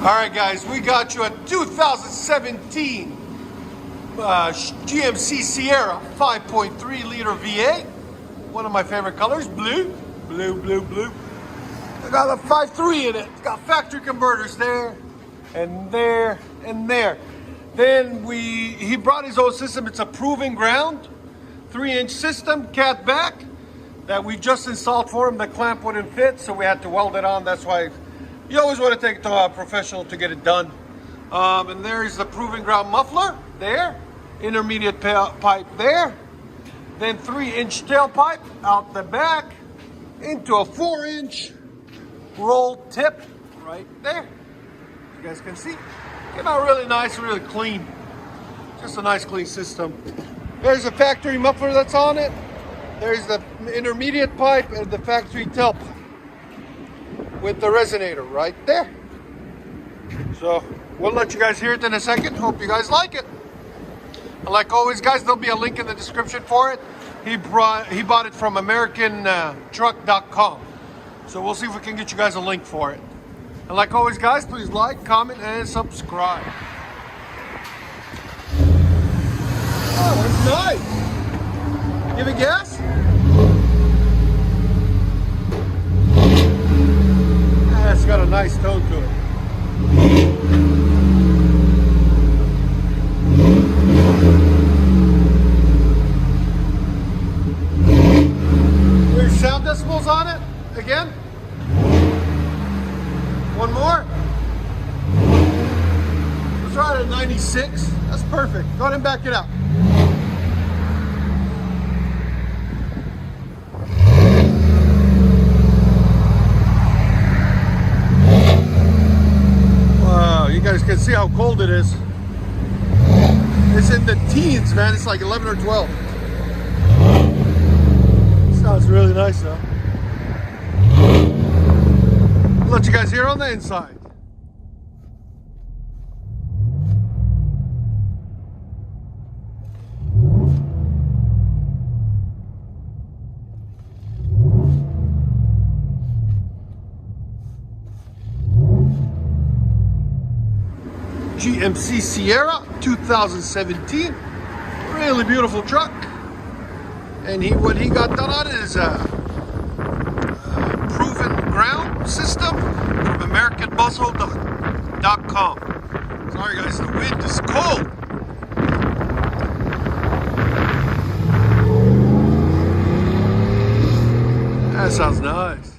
Alright guys, we got you a 2017 GMC Sierra 5.3 liter V8. One of my favorite colors, blue. Blue. I got a 5.3 in it. It's got factory converters there, and there, and there. Then he brought his own system. It's a proving ground, 3-inch system, cat back, that we just installed for him. The clamp wouldn't fit, so we had to weld it on. That's why you always want to take it to a professional to get it done. And there's the proving ground muffler there, intermediate pipe there, then 3-inch tailpipe out the back into a 4-inch roll tip right there. You guys can see. Came out really nice, really clean. Just a nice clean system. There's a factory muffler that's on it. There's the intermediate pipe and the factory tailpipe with the resonator right there. So we'll let you guys hear it in a second. Hope you guys like it. And like always guys, there'll be a link in the description for it. He bought it from AmericanTruck.com. So we'll see if we can get you guys a link for it. And like always guys, please like, comment, and subscribe. Oh, that's nice. Give it gas. It's got a nice tone to it. There's sound decibels on it again. One more. Let's try it at 96. That's perfect. Go ahead and back it up. You guys can see how cold it is. It's in the teens, man. It's like 11 or 12. Sounds really nice though. I'll let you guys hear on the inside. GMC Sierra 2017, really beautiful truck. And what he got done on it is a proven ground system from AmericanMuscle.com. Sorry guys, the wind is cold. That sounds nice.